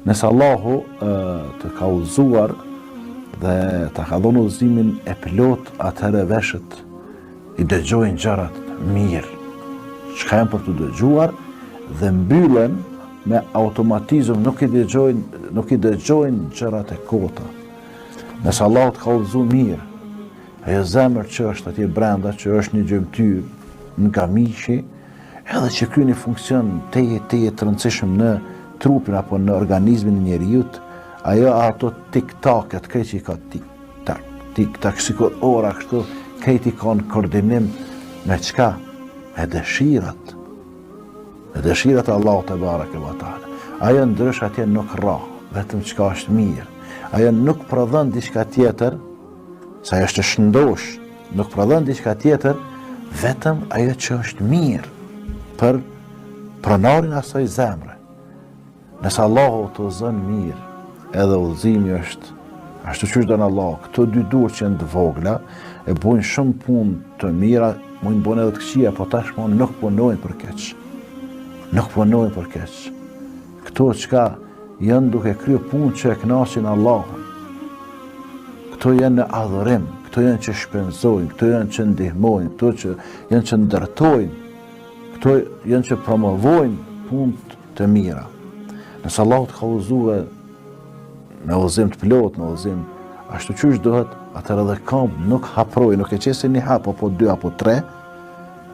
Nëse Allahu të ka udhëzuar dhe ta ka dhënë udhëzimin e plot, atëherë veshët i dëgjojnë gjërat mirë, çka janë për të dëgjuar dhe mbyllen me automatizëm, nuk i dëgjojnë gjërat e kota. Nëse Allahu të ka udhëzuar mirë, ajo zemër që është atje brenda, që është një gjymtyr nga miqi, edhe që kryen një funksion teje të rëndësishëm në trupin apo në organizmin e njeriut, ato tik-taket, krejt që i ka tik-tak, sikur ora kështu, krejt i ka në koordinim me çka? Me dëshirat. Me dëshirat Allahu te bareke ve taala. Ajo ndrysh atje nuk rra, vetëm çka është mirë. Ajo nuk prodhon diçka tjetër, sa ajo është e shëndosh, nuk prodhon diçka tjetër, vetëm ajo që është mirë për pronarin asaj zemre. Nëse Allahu të udhëzon mirë, edhe udhëzimi është ashtu siç don Allahu, këto dy dur që janë të vogla e bojnë shumë punë të mira, mund bëjnë edhe të këqija, po tashmë nuk punojnë për keq. Nuk punojnë për keq. Këto çka janë duke kryer punë që e kënaqin Allahun. Këto janë në adhurim, këto janë që shpenzojnë, këto janë që ndihmojnë, këto që janë që ndërtojnë, këto janë që promovojnë punë të mira. Nëse Allahu të ka udhëzuar me udhëzim të plot, me udhëzim ashtu qysh duhet, atëherë edhe këmbë nuk haproj, nuk e qesin një hap apo dy apo tre,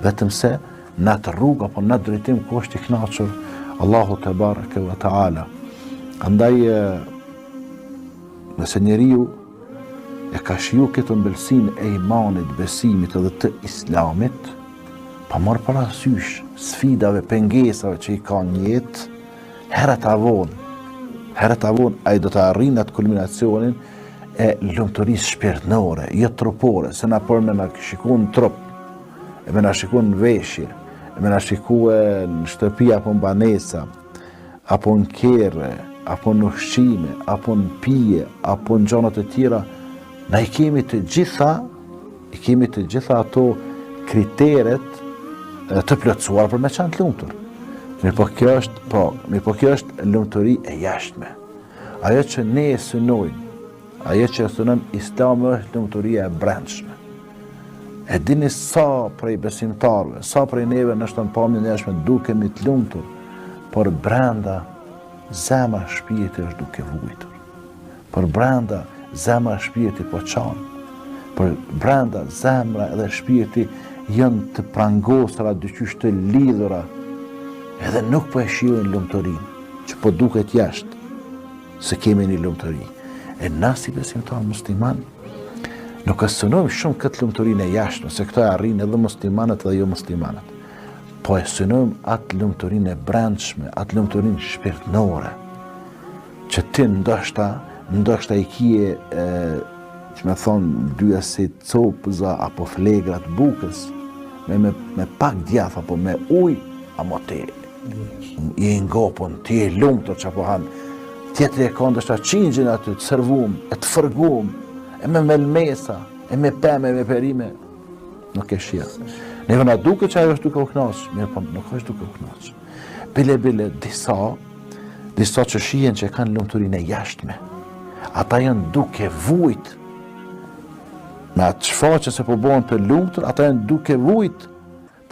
vetëm se në atë rrugë apo në atë drejtim ku është i kënaqur Allahu te bareke ve taala. Andaj nëse njeriu e ka shiju këtë ëmbëlsinë e imanit, besimit edhe të islamit, pa marrë parasysh sfidave, pengesave që i ka në jetë, herët avon ai do të arrijë atë kulminacionin e lumturisë shpirtërore, jo trupore, se na për me na shikon në trup, e me na shikon në veshje, e me na shikon në shtëpi apo në banesa, apo në kerre, apo në ushqime, apo në pije, apo në gjëra të tjera. Na i kemi të gjitha ato kriteret të plotësuar për me qenë të lumtur. Mirë po kjo është lumturi e jashtme. Ajo që ne e synojmë, ajo që e synojmë Islami është lumturia e brendshme. E dini sa prej besimtarëve, sa prej neve nështë në pamjen e jashtme dukemi të lumtur, por brenda zemra shpirti është duke vujtur. Por brenda zemra shpirti po qanë. Por brenda zemra edhe shpirti janë të prangosura, dyqysh të lidhura, edhe nuk po e shijojnë lumturinë, që po duket jashtë se kemi një lumturi. E na si besimtar musliman nuk e synojmë shumë këtë lumturinë e jashtme, se këto e arrin edhe muslimanët dhe jo muslimanët. Po e synojmë atë lumturinë e brendshme, atë lumturinë shpirtërore, që ti ndoshta i kije që me thonë dyja si copëza apo flegrat bukës, me pak djath apo me ujë, amo ti i ngopën, ti e lumtur që apo hanë, tjetëri e ka ndoshta qingjin aty, të servum, e të fërgum, e me melmesa, e me pemë, e me perime, nuk e shia. Neve na duke që ajo është duke u kënaqur, mirë po nuk është duke u kënaqur. Bile disa që shihen që kanë lumturinë e jashtme, ata janë duke vujt, me atë shfaqje se po bëhen të lumtur, ata janë duke vujt,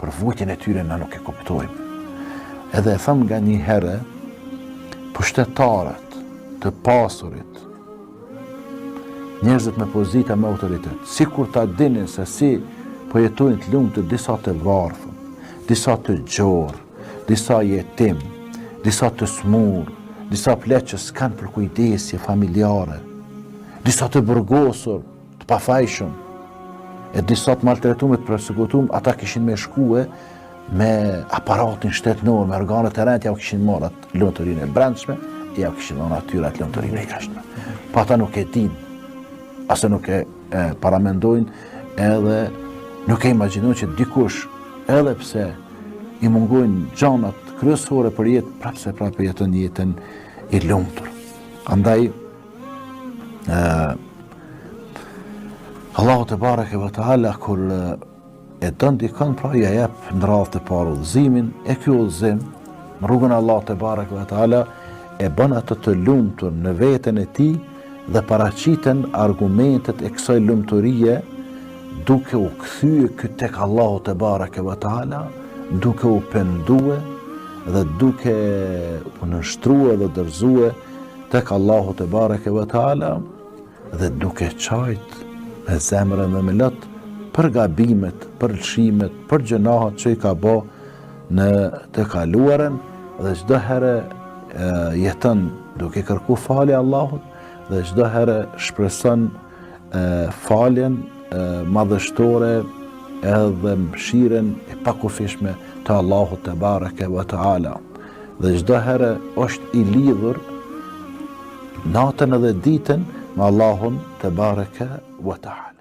për vujtjen e tyre na nuk e kuptojmë. Edhe e thëmë nga një herë, pushtetarët, të pasurit, njerëzit me pozita me autoritet, si kur ta dinin se si po jetojnë të lumtur disa të varfër, disa të gjorë, disa jetim, disa të smur, disa pleqë që s'kanë për kujdesje familjare, disa të burgosur, të pafajshëm, e disa të maltretumit të persekutum, ata kishin me shkue me aparatin shtetënor, me organet e rejt, ja u kishin marrë atë lumturinë e brendshme, ja u kishin marrë atyre atë lumturinë e jashtme. Pa ata nuk e din, ase nuk e paramendojnë, edhe nuk e imagjinojnë që dikush, edhe pse i mungojnë gjanat kryesore për jetë, prapë jeton jetën i lumtur. Andaj, Allahu te bareke ve taala kur e don dikon pra ja jep në radhë të parë udhëzimin, e ky udhëzim në rrugën e Allahut te bareke ve taala e bën atë të lumtur në veten e tij dhe paraqiten argumentet e kësaj lumturie duke u kthye ky tek Allahu te bareke ve taala, duke u pendue dhe duke u nështrua dhe dërzue tek Allahu te bareke ve taala dhe duke qajt me zemrën dhe me lot për gabimet, për lëshimet, për gjunahet që i ka bë në të kaluarën dhe çdo herë jeton duke kërku falje Allahut dhe çdo herë shpreson faljen madhështore edhe mëshiren e pakufishme të Allahut te bareke ve taala. Dhe çdo herë është i lidhur natën edhe ditën me Allahun te bareke ve taala.